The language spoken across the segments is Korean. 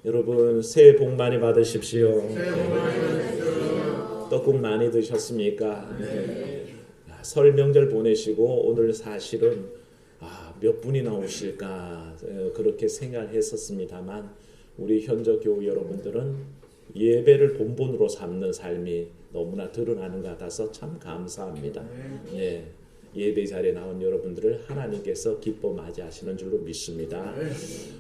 여러분 새해 복 많이 받으십시오. 떡국 많이 드셨습니까? 설 명절 보내시고 오늘 사실은 몇 분이나 오실까 그렇게 생각을 했었습니다만 우리 현저 교우 여러분들은 예배를 본분으로 삼는 삶이 너무나 드러나는 것 같아서 참 감사합니다. 네. 예배 자리에 나온 여러분들을 하나님께서 기뻐 맞이하시는 줄로 믿습니다.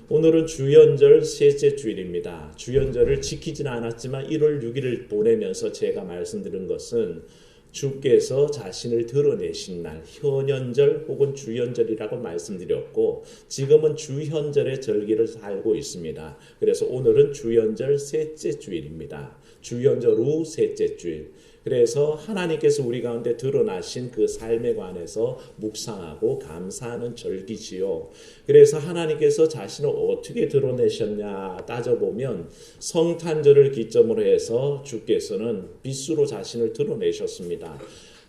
오늘은 주연절 셋째 주일입니다. 주연절을 지키지는 않았지만 1월 6일을 보내면서 제가 말씀드린 것은 주께서 자신을 드러내신 날, 현연절 혹은 주연절이라고 말씀드렸고 지금은 주현절의 절기를 살고 있습니다. 그래서 오늘은 주연절 셋째 주일입니다. 주연절 후 셋째 주일. 그래서 하나님께서 우리 가운데 드러나신 그 삶에 관해서 묵상하고 감사하는 절기지요. 그래서 하나님께서 자신을 어떻게 드러내셨냐 따져보면 성탄절을 기점으로 해서 주께서는 빛으로 자신을 드러내셨습니다.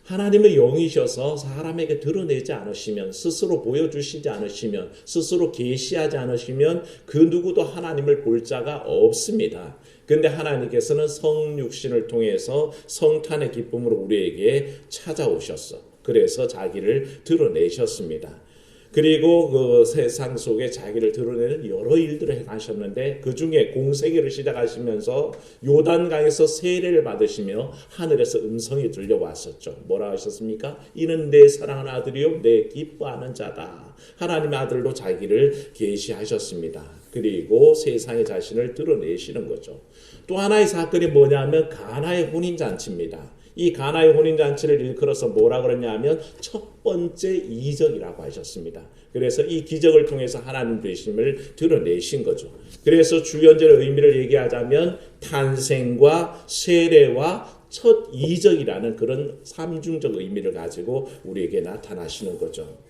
하나님의 영이셔서 사람에게 드러내지 않으시면, 스스로 보여주시지 않으시면, 스스로 계시하지 않으시면 그 누구도 하나님을 볼 자가 없습니다. 그런데 하나님께서는 성육신을 통해서 성탄의 기쁨으로 우리에게 찾아오셨어. 그래서 자기를 드러내셨습니다. 그리고 그 세상 속에 자기를 드러내는 여러 일들을 행하셨는데 그 중에 공생애를 시작하시면서 요단강에서 세례를 받으시며 하늘에서 음성이 들려왔었죠. 뭐라 하셨습니까? 이는 내 사랑하는 아들이요 내 기뻐하는 자다. 하나님의 아들로 자기를 계시하셨습니다. 그리고 세상에 자신을 드러내시는 거죠. 또 하나의 사건이 뭐냐면 가나의 혼인잔치입니다. 이 가나의 혼인잔치를 일컬어서 뭐라 그러냐면 첫 번째 이적이라고 하셨습니다. 그래서 이 기적을 통해서 하나님 되심을 드러내신 거죠. 그래서 주연절의 의미를 얘기하자면 탄생과 세례와 첫 이적이라는 그런 삼중적 의미를 가지고 우리에게 나타나시는 거죠.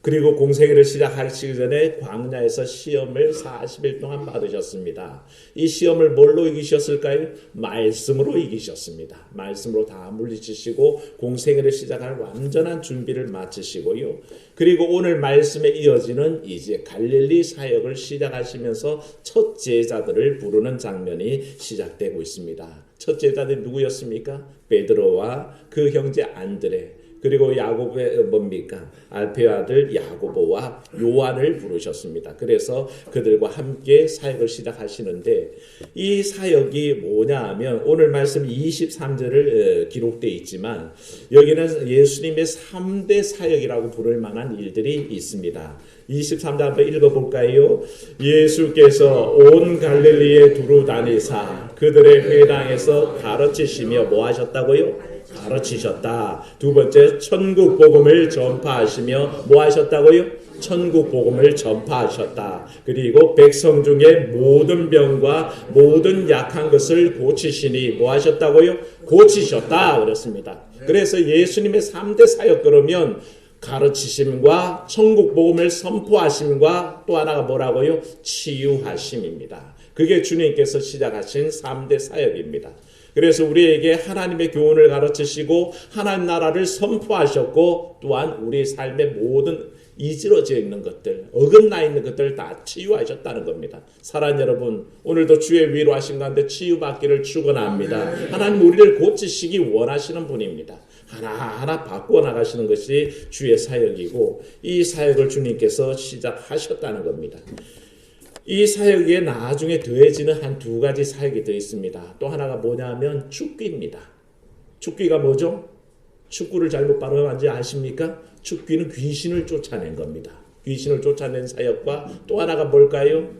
그리고 공생애를 시작하시기 전에 광야에서 시험을 40일 동안 받으셨습니다. 이 시험을 뭘로 이기셨을까요? 말씀으로 이기셨습니다. 말씀으로 다 물리치시고 공생애를 시작할 완전한 준비를 마치시고요. 그리고 오늘 말씀에 이어지는 이제 갈릴리 사역을 시작하시면서 첫 제자들을 부르는 장면이 시작되고 있습니다. 첫 제자들이 누구였습니까? 베드로와 그 형제 안드레, 그리고 야고보의 뭡니까? 알페의 아들 야고보와 요한을 부르셨습니다. 그래서 그들과 함께 사역을 시작하시는데 이 사역이 뭐냐 하면 오늘 말씀 23절을 기록되어 있지만 여기는 예수님의 3대 사역이라고 부를 만한 일들이 있습니다. 23절 한번 읽어볼까요? 예수께서 온 갈릴리에 두루 다니사 그들의 회당에서 가르치시며 뭐 하셨다고요? 가르치셨다. 두 번째, 천국 복음을 전파하시며 뭐 하셨다고요? 천국 복음을 전파하셨다. 그리고 백성 중에 모든 병과 모든 약한 것을 고치시니 뭐 하셨다고요? 고치셨다. 그렇습니다. 그래서 예수님의 3대 사역 그러면 가르치심과 천국 복음을 선포하심과 또 하나가 뭐라고요? 치유하심입니다. 그게 주님께서 시작하신 3대 사역입니다. 그래서 우리에게 하나님의 교훈을 가르치시고 하나님 나라를 선포하셨고 또한 우리 삶의 모든 이지러져 있는 것들, 어긋나 있는 것들을 다 치유하셨다는 겁니다. 사랑하는 여러분, 오늘도 주의 위로하신 가운데 치유받기를 축원합니다. 하나님 우리를 고치시기 원하시는 분입니다. 하나하나 바꾸어 나가시는 것이 주의 사역이고 이 사역을 주님께서 시작하셨다는 겁니다. 이 사역에 나중에 더해지는 한 두 가지 사역이 더 있습니다. 또 하나가 뭐냐면 축귀입니다. 축귀가 뭐죠? 축구를 잘못 발음한지 아십니까? 축귀는 귀신을 쫓아낸 겁니다. 귀신을 쫓아낸 사역과 또 하나가 뭘까요?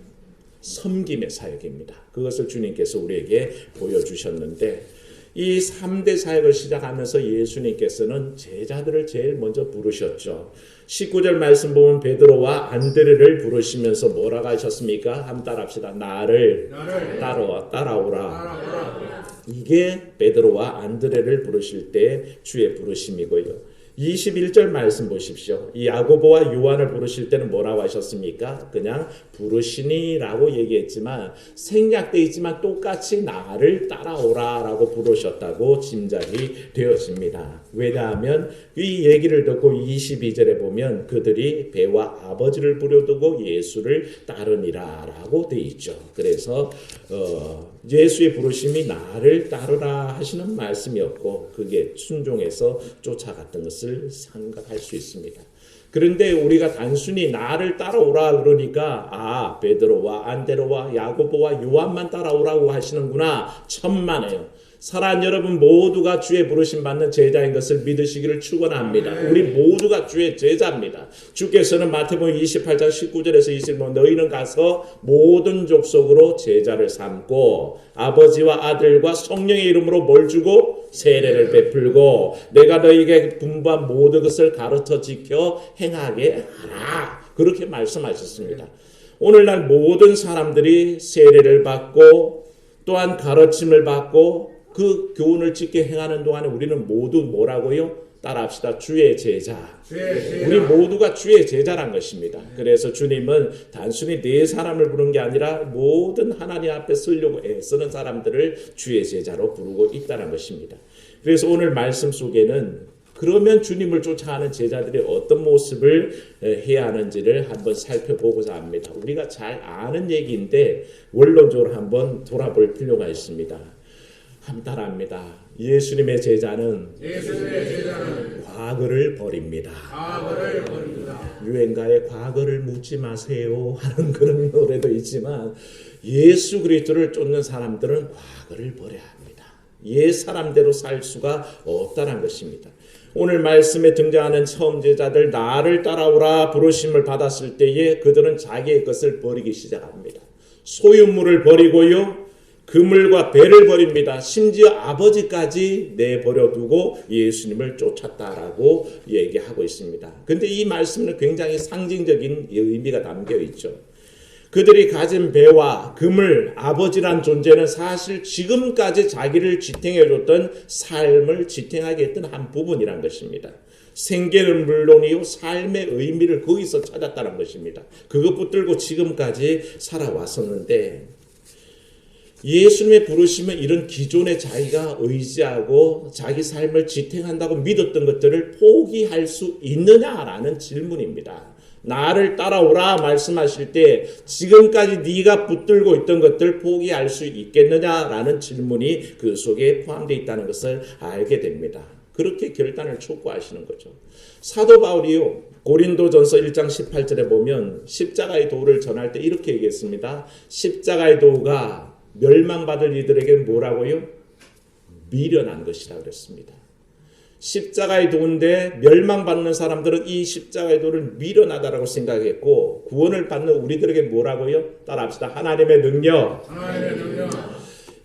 섬김의 사역입니다. 그것을 주님께서 우리에게 보여주셨는데 이 3대 사역을 시작하면서 예수님께서는 제자들을 제일 먼저 부르셨죠. 19절 말씀 보면 베드로와 안드레를 부르시면서 뭐라고 하셨습니까? 한번 따라합시다. 나를 따라오라. 이게 베드로와 안드레를 부르실 때 주의 부르심이고요. 21절 말씀 보십시오. 이 야고보와 요한을 부르실 때는 뭐라고 하셨습니까? 그냥 부르시니라고 얘기했지만 생략되어 있지만 똑같이 나를 따라오라라고 부르셨다고 짐작이 되어집니다. 왜냐하면 이 얘기를 듣고 22절에 보면 그들이 배와 아버지를 부려두고 예수를 따르니라 라고 되어 있죠. 그래서 예수의 부르심이 나를 따르라 하시는 말씀이었고 그게 순종해서 쫓아갔던 것을 생각할 수 있습니다. 그런데 우리가 단순히 나를 따라오라 그러니까 베드로와 안데로와 야고보와 요한만 따라오라고 하시는구나 천만에요. 사랑하는 여러분 모두가 주의 부르심 받는 제자인 것을 믿으시기를 축원합니다. 우리 모두가 주의 제자입니다. 주께서는 마태복음 28장 19절에서 20절 너희는 가서 모든 족속으로 제자를 삼고 아버지와 아들과 성령의 이름으로 뭘 주고 세례를 베풀고 내가 너희에게 분부한 모든 것을 가르쳐 지켜 행하게 하라. 그렇게 말씀하셨습니다. 오늘날 모든 사람들이 세례를 받고 또한 가르침을 받고 그 교훈을 지켜 행하는 동안에 우리는 모두 뭐라고요? 따라합시다. 주의 제자. 우리 모두가 주의 제자란 것입니다. 그래서 주님은 단순히 네 사람을 부른 게 아니라 모든 하나님 앞에 쓰려고 애쓰는 사람들을 주의 제자로 부르고 있다는 것입니다. 그래서 오늘 말씀 속에는 그러면 주님을 쫓아가는 제자들이 어떤 모습을 해야 하는지를 한번 살펴보고자 합니다. 우리가 잘 아는 얘기인데 원론적으로 한번 돌아볼 필요가 있습니다. 함따라합니다. 예수님의 제자는 과거를 버립니다. 유행가에 과거를 묻지 마세요 하는 그런 노래도 있지만 예수 그리스도를 쫓는 사람들은 과거를 버려야 합니다. 옛 사람대로 살 수가 없다는 것입니다. 오늘 말씀에 등장하는 처음 제자들 나를 따라오라 부르심을 받았을 때에 그들은 자기의 것을 버리기 시작합니다. 소유물을 버리고요. 그물과 배를 버립니다. 심지어 아버지까지 내버려두고 예수님을 쫓았다라고 얘기하고 있습니다. 그런데 이 말씀은 굉장히 상징적인 의미가 담겨 있죠. 그들이 가진 배와 그물, 아버지란 존재는 사실 지금까지 자기를 지탱해줬던 삶을 지탱하게 했던 한 부분이란 것입니다. 생계는 물론이요 삶의 의미를 거기서 찾았다는 것입니다. 그것 붙들고 지금까지 살아왔었는데 예수님의 부르심은 이런 기존에 자기가 의지하고 자기 삶을 지탱한다고 믿었던 것들을 포기할 수 있느냐라는 질문입니다. 나를 따라오라 말씀하실 때 지금까지 네가 붙들고 있던 것들 포기할 수 있겠느냐라는 질문이 그 속에 포함되어 있다는 것을 알게 됩니다. 그렇게 결단을 촉구하시는 거죠. 사도 바울이요 고린도전서 1장 18절에 보면 십자가의 도를 전할 때 이렇게 얘기했습니다. 십자가의 도가 멸망받을 이들에게 뭐라고요? 미련한 것이라 그랬습니다. 십자가의 도인데 멸망받는 사람들은 이 십자가의 도를 미련하다라고 생각했고 구원을 받는 우리들에게 뭐라고요? 따라합시다. 하나님의 능력.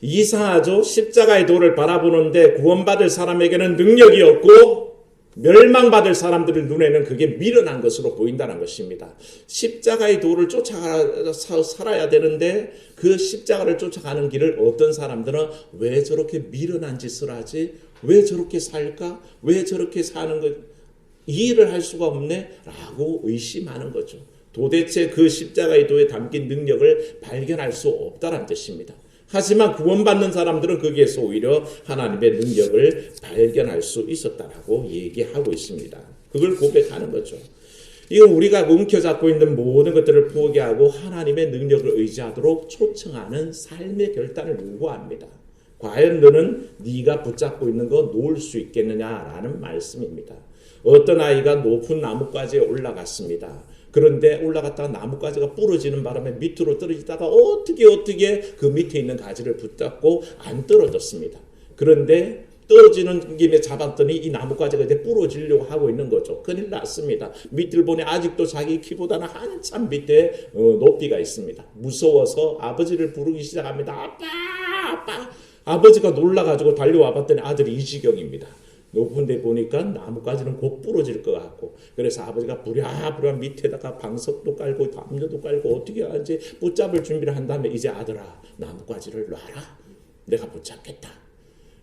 이상하죠? 십자가의 도를 바라보는데 구원받을 사람에게는 능력이 없고 멸망받을 사람들의 눈에는 그게 미련한 것으로 보인다는 것입니다. 십자가의 도를 쫓아가서 살아야 되는데 그 십자가를 쫓아가는 길을 어떤 사람들은 왜 저렇게 미련한 짓을 하지? 왜 저렇게 살까? 왜 저렇게 사는 것? 이해를 할 수가 없네? 라고 의심하는 거죠. 도대체 그 십자가의 도에 담긴 능력을 발견할 수 없다는 뜻입니다. 하지만 구원받는 사람들은 거기에서 오히려 하나님의 능력을 발견할 수 있었다라고 얘기하고 있습니다. 그걸 고백하는 거죠. 이건 우리가 움켜잡고 있는 모든 것들을 포기하고 하나님의 능력을 의지하도록 초청하는 삶의 결단을 요구합니다. 과연 너는 네가 붙잡고 있는 거 놓을 수 있겠느냐라는 말씀입니다. 어떤 아이가 높은 나뭇가지에 올라갔습니다. 그런데 올라갔다가 나뭇가지가 부러지는 바람에 밑으로 떨어지다가 어떻게 그 밑에 있는 가지를 붙잡고 안 떨어졌습니다. 그런데 떨어지는 김에 잡았더니 이 나뭇가지가 이제 부러지려고 하고 있는 거죠. 큰일 났습니다. 밑을 보니 아직도 자기 키보다는 한참 밑에 높이가 있습니다. 무서워서 아버지를 부르기 시작합니다. 아빠! 아버지가 놀라가지고 달려와 봤더니 아들이 이 지경입니다. 높은 데 보니까 나뭇가지는 곧 부러질 것 같고 그래서 아버지가 부랴부랴 밑에다가 방석도 깔고 담요도 깔고 어떻게 하지 붙잡을 준비를 한 다음에 이제 아들아 나뭇가지를 놔라. 내가 붙잡겠다.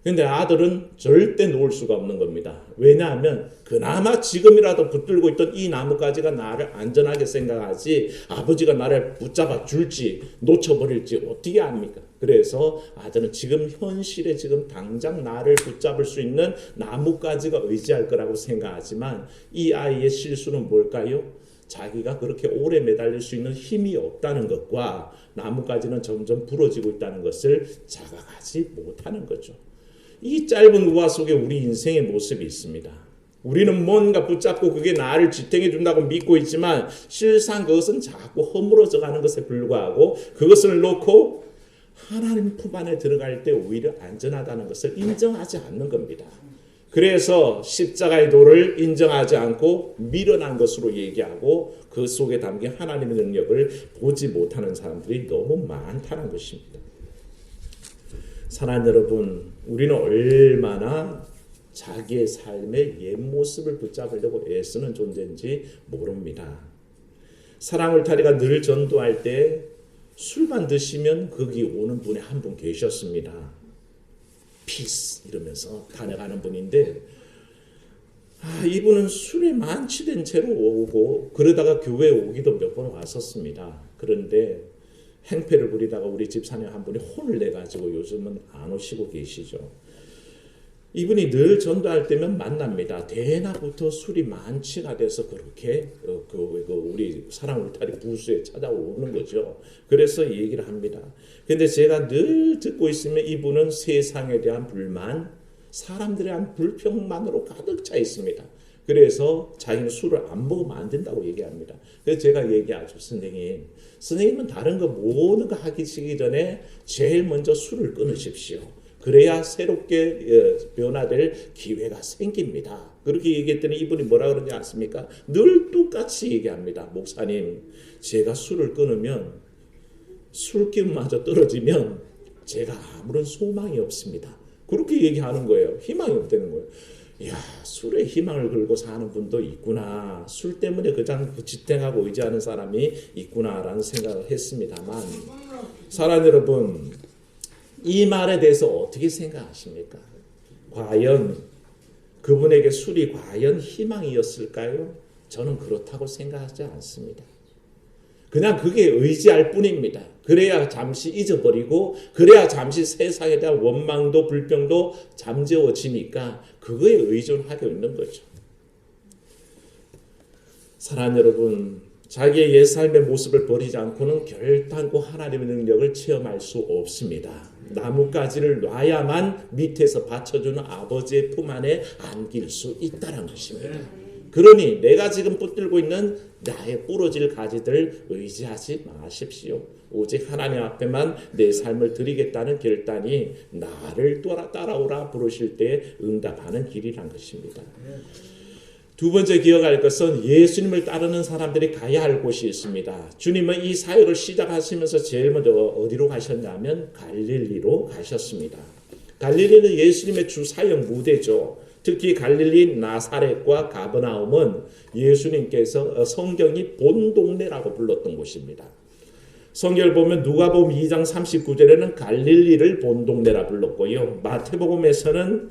근데 아들은 절대 놓을 수가 없는 겁니다. 왜냐하면 그나마 지금이라도 붙들고 있던 이 나뭇가지가 나를 안전하게 생각하지 아버지가 나를 붙잡아 줄지 놓쳐버릴지 어떻게 압니까? 그래서 아들은 지금 현실에 지금 당장 나를 붙잡을 수 있는 나뭇가지가 의지할 거라고 생각하지만 이 아이의 실수는 뭘까요? 자기가 그렇게 오래 매달릴 수 있는 힘이 없다는 것과 나뭇가지는 점점 부러지고 있다는 것을 자각하지 못하는 거죠. 이 짧은 우화 속에 우리 인생의 모습이 있습니다. 우리는 뭔가 붙잡고 그게 나를 지탱해 준다고 믿고 있지만 실상 그것은 자꾸 허물어져 가는 것에 불과하고 그것을 놓고 하나님 품 안에 들어갈 때 오히려 안전하다는 것을 인정하지 않는 겁니다. 그래서 십자가의 도를 인정하지 않고 미련한 것으로 얘기하고 그 속에 담긴 하나님의 능력을 보지 못하는 사람들이 너무 많다는 것입니다. 사랑하는 여러분, 우리는 얼마나 자기의 삶의 옛 모습을 붙잡으려고 애쓰는 존재인지 모릅니다. 사랑 울타리가 늘 전도할 때 술만 드시면 거기 오는 분이 한 분 계셨습니다. 피스 이러면서 다녀가는 분인데 이분은 술에 만취된 채로 오고 그러다가 교회에 오기도 몇 번 왔었습니다. 그런데 행패를 부리다가 우리 집사님 한 분이 혼을 내가지고 요즘은 안 오시고 계시죠. 이분이 늘 전도할 때면 만납니다. 대낮부터 술이 만취가 돼서 그렇게 우리 사랑 울타리 부수에 찾아오는 거죠. 그래서 얘기를 합니다. 근데 제가 늘 듣고 있으면 이분은 세상에 대한 불만, 사람들에 대한 불평만으로 가득 차 있습니다. 그래서 자기는 술을 안 먹으면 안 된다고 얘기합니다. 그래서 제가 얘기하죠. 선생님은 다른 거 모든 거 하기 전에 제일 먼저 술을 끊으십시오. 그래야 새롭게 변화될 기회가 생깁니다. 그렇게 얘기했더니 이분이 뭐라 그러지 않습니까? 늘 똑같이 얘기합니다. 목사님, 제가 술을 끊으면 술기운마저 떨어지면 제가 아무런 소망이 없습니다. 그렇게 얘기하는 거예요. 희망이 없다는 거예요. 이야, 술에 희망을 걸고 사는 분도 있구나. 술 때문에 그냥 지탱하고 의지하는 사람이 있구나라는 생각을 했습니다만 사랑하는 여러분, 이 말에 대해서 어떻게 생각하십니까? 과연 그분에게 술이 과연 희망이었을까요? 저는 그렇다고 생각하지 않습니다. 그냥 그게 의지할 뿐입니다. 그래야 잠시 잊어버리고 그래야 잠시 세상에 대한 원망도 불평도 잠재워지니까 그거에 의존하고 있는 거죠. 사랑하는 여러분, 자기의 옛 삶의 모습을 버리지 않고는 결단코 하나님의 능력을 체험할 수 없습니다. 나뭇가지를 놔야만 밑에서 받쳐주는 아버지의 품 안에 안길 수 있다는 것입니다. 그러니 내가 지금 붙들고 있는 나의 부러질 가지들 의지하지 마십시오. 오직 하나님 앞에만 내 삶을 드리겠다는 결단이 나를 따라오라 부르실 때 응답하는 길이란 것입니다. 두 번째 기억할 것은 예수님을 따르는 사람들이 가야 할 곳이 있습니다. 주님은 이 사역을 시작하시면서 제일 먼저 어디로 가셨냐면 갈릴리로 가셨습니다. 갈릴리는 예수님의 주 사역 무대죠. 특히 갈릴리 나사렛과 가버나움은 예수님께서 성경이 본 동네라고 불렀던 곳입니다. 성경을 보면 누가복음 2장 39절에는 갈릴리를 본 동네라 불렀고요. 마가복음에서는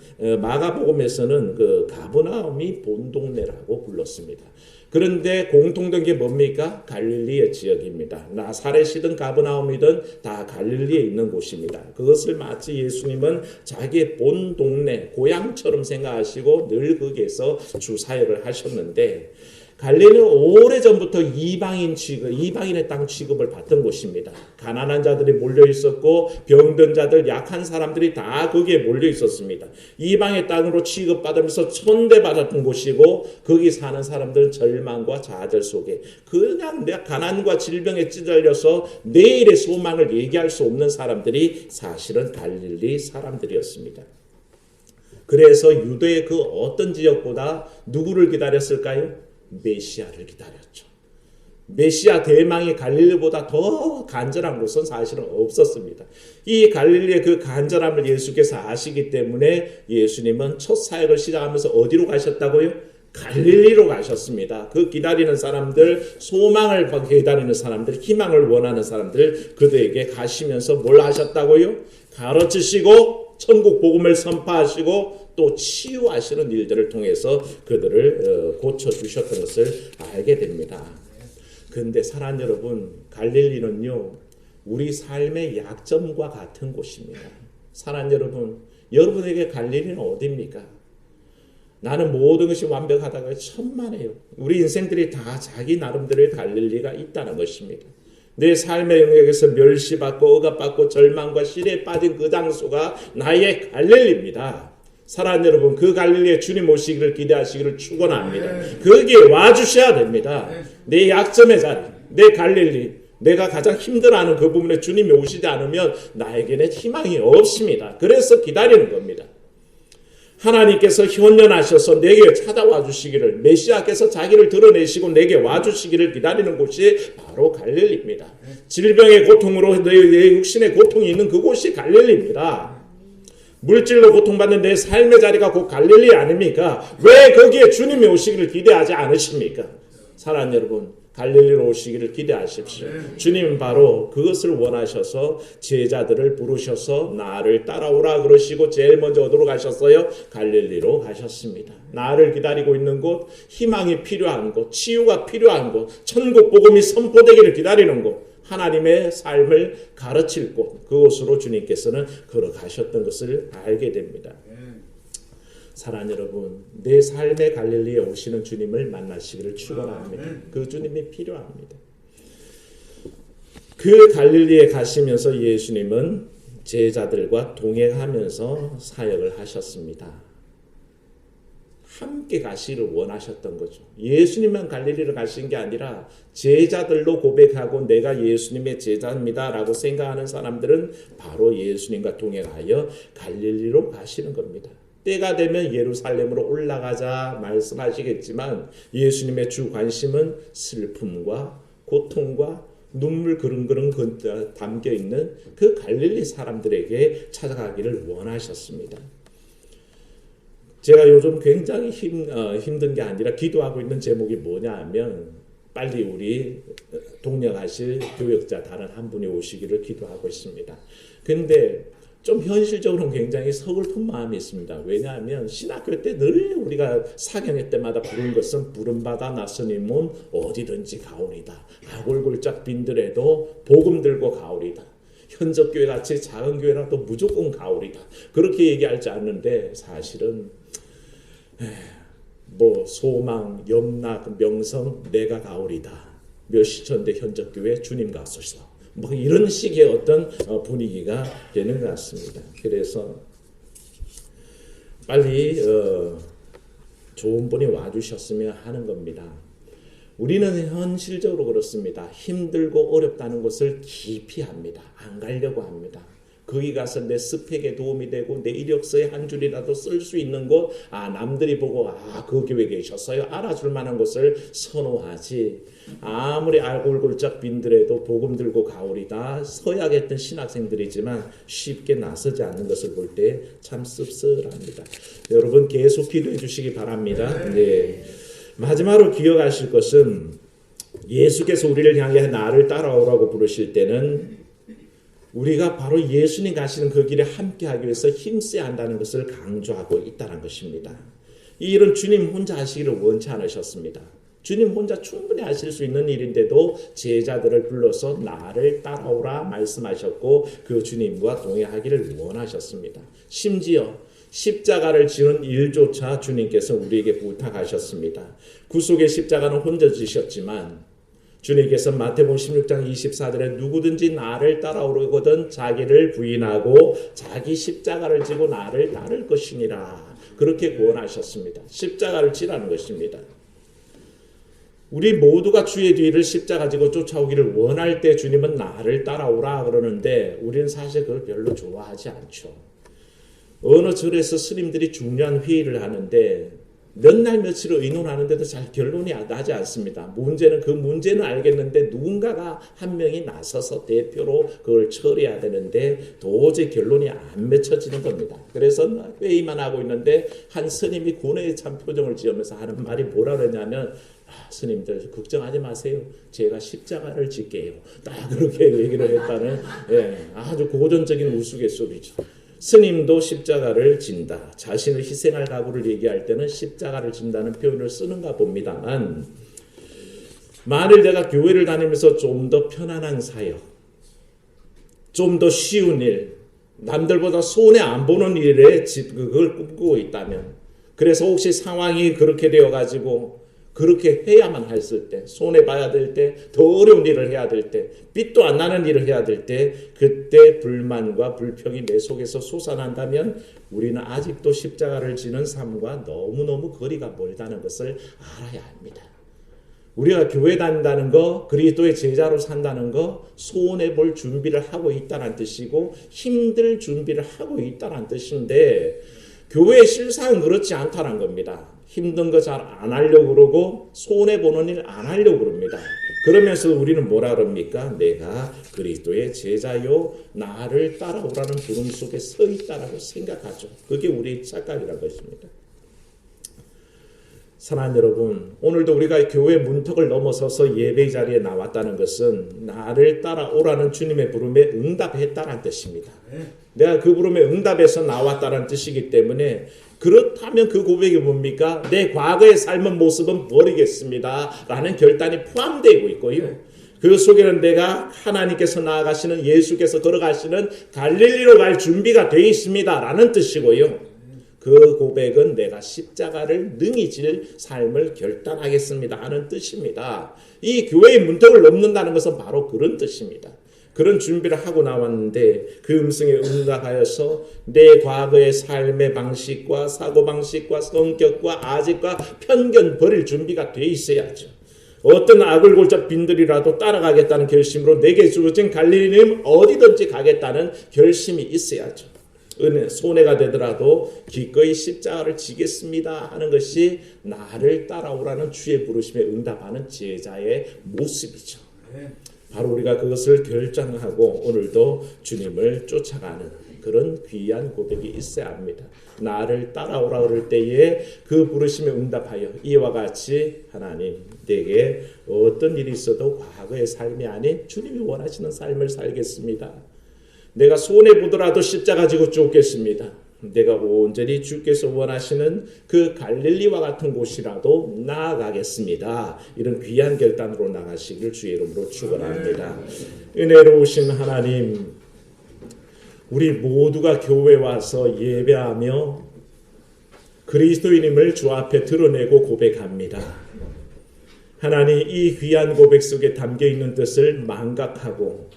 그 가버나움이 본 동네라고 불렀습니다. 그런데 공통된 게 뭡니까? 갈릴리의 지역입니다. 나사렛이든 가버나움이든 다 갈릴리에 있는 곳입니다. 그것을 마치 예수님은 자기의 본 동네, 고향처럼 생각하시고 늘 거기에서 주사역을 하셨는데 갈릴리는 오래전부터 이방인의 땅 취급을 받던 곳입니다. 가난한 자들이 몰려 있었고 병든 자들, 약한 사람들이 다 거기에 몰려 있었습니다. 이방의 땅으로 취급받으면서 천대받았던 곳이고 거기 사는 사람들은 절망과 좌절 속에 그냥 내가 가난과 질병에 찌들려서 내일의 소망을 얘기할 수 없는 사람들이 사실은 갈릴리 사람들이었습니다. 그래서 유대의 그 어떤 지역보다 누구를 기다렸을까요? 메시아를 기다렸죠. 메시아 대망이 갈릴리보다 더 간절한 곳은 사실은 없었습니다. 이 갈릴리의 그 간절함을 예수께서 아시기 때문에 예수님은 첫 사역을 시작하면서 어디로 가셨다고요? 갈릴리로 가셨습니다. 그 기다리는 사람들, 소망을 기다리는 사람들, 희망을 원하는 사람들, 그들에게 가시면서 뭘 하셨다고요? 가르치시고 천국 복음을 선포하시고 또 치유하시는 일들을 통해서 그들을 고쳐주셨던 것을 알게 됩니다. 그런데 사랑 여러분, 갈릴리는요 우리 삶의 약점과 같은 곳입니다. 사랑 여러분, 여러분에게 갈릴리는 어디입니까? 나는 모든 것이 완벽하다고 천만에요. 우리 인생들이 다 자기 나름대로의 갈릴리가 있다는 것입니다. 내 삶의 영역에서 멸시받고 억압받고 절망과 시대에 빠진 그 장소가 나의 갈릴리입니다. 사랑하는 여러분, 그 갈릴리에 주님 오시기를 기대하시기를 축원합니다. 거기에 와주셔야 됩니다. 내 약점의 자리, 내 갈릴리, 내가 가장 힘들어하는 그 부분에 주님이 오시지 않으면 나에게는 희망이 없습니다. 그래서 기다리는 겁니다. 하나님께서 현현하셔서 내게 찾아와 주시기를, 메시아께서 자기를 드러내시고 내게 와주시기를 기다리는 곳이 바로 갈릴리입니다. 질병의 고통으로 내 육신의 고통이 있는 그곳이 갈릴리입니다. 물질로 고통받는 내 삶의 자리가 곧 갈릴리 아닙니까? 왜 거기에 주님이 오시기를 기대하지 않으십니까? 사랑하는 여러분, 갈릴리로 오시기를 기대하십시오. 주님은 바로 그것을 원하셔서 제자들을 부르셔서 나를 따라오라 그러시고 제일 먼저 어디로 가셨어요? 갈릴리로 가셨습니다. 나를 기다리고 있는 곳, 희망이 필요한 곳, 치유가 필요한 곳, 천국 복음이 선포되기를 기다리는 곳, 하나님의 삶을 가르칠 곳, 그곳으로 주님께서는 걸어가셨던 것을 알게 됩니다. 사랑하는 여러분, 내 삶의 갈릴리에 오시는 주님을 만나시기를 축원합니다. 그 주님이 필요합니다. 그 갈릴리에 가시면서 예수님은 제자들과 동행하면서 사역을 하셨습니다. 함께 가시기를 원하셨던 거죠. 예수님만 갈릴리로 가신 게 아니라 제자들로 고백하고 내가 예수님의 제자입니다 라고 생각하는 사람들은 바로 예수님과 동행하여 갈릴리로 가시는 겁니다. 때가 되면 예루살렘으로 올라가자 말씀하시겠지만 예수님의 주 관심은 슬픔과 고통과 눈물 그릉그릉 담겨있는 그 갈릴리 사람들에게 찾아가기를 원하셨습니다. 제가 요즘 굉장히 힘든 게 아니라 기도하고 있는 제목이 뭐냐 하면 빨리 우리 동력하실 교역자 다른 한 분이 오시기를 기도하고 있습니다. 근데 좀 현실적으로는 굉장히 서글픈 마음이 있습니다. 왜냐하면 신학교 때 늘 우리가 사경회 때마다 부른 것은 부름받아 나서는 문 어디든지 가오리다. 아골골짝 빈들에도 복음 들고 가오리다. 현적교회 같이 작은 교회라도 무조건 가오리다. 그렇게 얘기하지 않는데 사실은 뭐 소망, 염락, 명성 내가 가오리다. 몇 시천대 현적교회 주님 가소서. 뭐 이런 식의 어떤 분위기가 되는 것 같습니다. 그래서 빨리 좋은 분이 와주셨으면 하는 겁니다. 우리는 현실적으로 그렇습니다. 힘들고 어렵다는 것을 기피합니다. 안 가려고 합니다. 거기 가서 내 스펙에 도움이 되고 내 이력서에 한 줄이라도 쓸 수 있는 곳, 남들이 보고 그 교회에 계셨어요 알아줄 만한 곳을 선호하지. 아무리 알골골짝 빈들에도 복음 들고 가오리다 서약했던 신학생들이지만 쉽게 나서지 않는 것을 볼 때 참 씁쓸합니다. 여러분 계속 기도해 주시기 바랍니다. 네. 마지막으로 기억하실 것은 예수께서 우리를 향해 나를 따라오라고 부르실 때는 우리가 바로 예수님 가시는 그 길에 함께하기 위해서 힘써야 한다는 것을 강조하고 있다는 것입니다. 이 일은 주님 혼자 하시기를 원치 않으셨습니다. 주님 혼자 충분히 하실 수 있는 일인데도 제자들을 불러서 나를 따라오라 말씀하셨고 그 주님과 동행하기를 원하셨습니다. 심지어 십자가를 지는 일조차 주님께서 우리에게 부탁하셨습니다. 구속의 십자가는 혼자 지셨지만 주님께서 마태복음 16장 24절에 누구든지 나를 따라오려거든 자기를 부인하고 자기 십자가를 지고 나를 따를 것이니라. 그렇게 구원하셨습니다. 십자가를 지라는 것입니다. 우리 모두가 주의 뒤를 십자가 지고 쫓아오기를 원할 때 주님은 나를 따라오라 그러는데 우리는 사실 그걸 별로 좋아하지 않죠. 어느 절에서 스님들이 중요한 회의를 하는데 몇 날 며칠을 의논하는데도 잘 결론이 나지 않습니다. 그 문제는 알겠는데 누군가가 한 명이 나서서 대표로 그걸 처리해야 되는데 도저히 결론이 안 맺혀지는 겁니다. 그래서 회의만 하고 있는데 한 스님이 고뇌에 찬 표정을 지으면서 하는 말이 뭐라 그러냐면 스님들 걱정하지 마세요. 제가 십자가를 질게요. 딱 그렇게 얘기를 했다는 아주 고전적인 우스갯소리죠. 스님도 십자가를 진다. 자신을 희생할 각오를 얘기할 때는 십자가를 진다는 표현을 쓰는가 봅니다만, 만일 내가 교회를 다니면서 좀 더 편안한 사역, 좀 더 쉬운 일, 남들보다 손해 안 보는 일에 그걸 꿈꾸고 있다면, 그래서 혹시 상황이 그렇게 되어가지고 그렇게 해야만 했을 때, 손해봐야 될 때, 더 어려운 일을 해야 될 때, 빚도 안 나는 일을 해야 될 때, 그때 불만과 불평이 내 속에서 솟아난다면 우리는 아직도 십자가를 지는 삶과 너무너무 거리가 멀다는 것을 알아야 합니다. 우리가 교회 다닌다는 거, 그리스도의 제자로 산다는 거, 손해볼 준비를 하고 있다는 뜻이고 힘들 준비를 하고 있다는 뜻인데, 교회의 실상은 그렇지 않다는 겁니다. 힘든 거 잘 안 하려고 그러고 손해보는 일 안 하려고 그럽니다. 그러면서 우리는 뭐라 그럽니까? 내가 그리스도의 제자요 나를 따라오라는 부름 속에 서 있다라고 생각하죠. 그게 우리의 착각이라는 것입니다. 사랑하는 여러분, 오늘도 우리가 교회 문턱을 넘어서서 예배 자리에 나왔다는 것은 나를 따라오라는 주님의 부름에 응답했다는 뜻입니다. 내가 그 부름에 응답해서 나왔다는 뜻이기 때문에, 그렇다면 그 고백이 뭡니까? 내 과거의 삶은 모습은 버리겠습니다 라는 결단이 포함되고 있고요. 그 속에는 내가 하나님께서 나아가시는, 예수께서 걸어가시는 갈릴리로 갈 준비가 되어 있습니다 라는 뜻이고요. 그 고백은 내가 십자가를 능히 질 삶을 결단하겠습니다 하는 뜻입니다. 이 교회의 문턱을 넘는다는 것은 바로 그런 뜻입니다. 그런 준비를 하고 나왔는데 그 음성에 응답하여서 내 과거의 삶의 방식과 사고방식과 성격과 아집과 편견 버릴 준비가 돼 있어야죠. 어떤 악을 골짜 빈들이라도 따라가겠다는 결심으로 내게 주어진 갈릴리는 어디든지 가겠다는 결심이 있어야죠. 손해가 되더라도 기꺼이 십자가를 지겠습니다 하는 것이 나를 따라오라는 주의 부르심에 응답하는 제자의 모습이죠. 바로 우리가 그것을 결정하고 오늘도 주님을 쫓아가는 그런 귀한 고백이 있어야 합니다. 나를 따라오라 그럴 때에 그 부르심에 응답하여 이와 같이 하나님 내게 어떤 일이 있어도 과거의 삶이 아닌 주님이 원하시는 삶을 살겠습니다. 내가 손해보더라도 십자가 지고 쫓겠습니다. 내가 온전히 주께서 원하시는 그 갈릴리와 같은 곳이라도 나아가겠습니다. 이런 귀한 결단으로 나가시길 주의 이름으로 축원합니다. 은혜로우신 하나님, 우리 모두가 교회 와서 예배하며 그리스도인임을 주 앞에 드러내고 고백합니다. 하나님, 이 귀한 고백 속에 담겨있는 뜻을 망각하고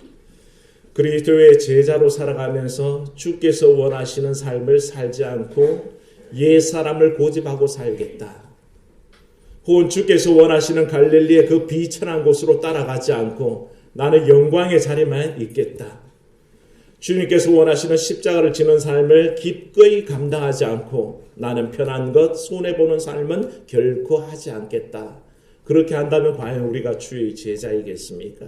그리스도의 제자로 살아가면서 주께서 원하시는 삶을 살지 않고 옛 사람을 고집하고 살겠다. 혹은 주께서 원하시는 갈릴리의 그 비천한 곳으로 따라가지 않고 나는 영광의 자리만 있겠다. 주님께서 원하시는 십자가를 지는 삶을 기꺼이 감당하지 않고 나는 편한 것, 손해보는 삶은 결코 하지 않겠다. 그렇게 한다면 과연 우리가 주의 제자이겠습니까?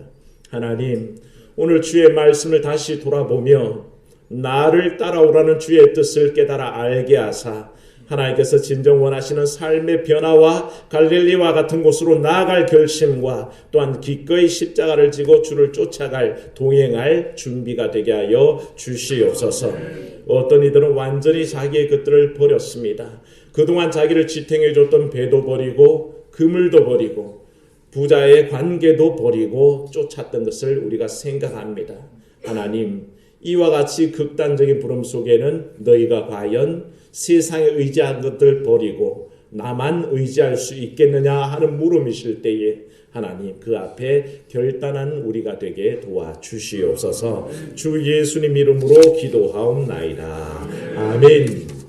하나님, 오늘 주의 말씀을 다시 돌아보며 나를 따라오라는 주의 뜻을 깨달아 알게 하사 하나님께서 진정 원하시는 삶의 변화와 갈릴리와 같은 곳으로 나아갈 결심과 또한 기꺼이 십자가를 지고 주를 쫓아갈 동행할 준비가 되게 하여 주시옵소서. 어떤 이들은 완전히 자기의 것들을 버렸습니다. 그동안 자기를 지탱해줬던 배도 버리고 그물도 버리고 부자의 관계도 버리고 쫓았던 것을 우리가 생각합니다. 하나님, 이와 같이 극단적인 부름 속에는 너희가 과연 세상에 의지한 것들 버리고 나만 의지할 수 있겠느냐 하는 물음이실 때에 하나님 그 앞에 결단한 우리가 되게 도와주시옵소서. 주 예수님 이름으로 기도하옵나이다. 아멘.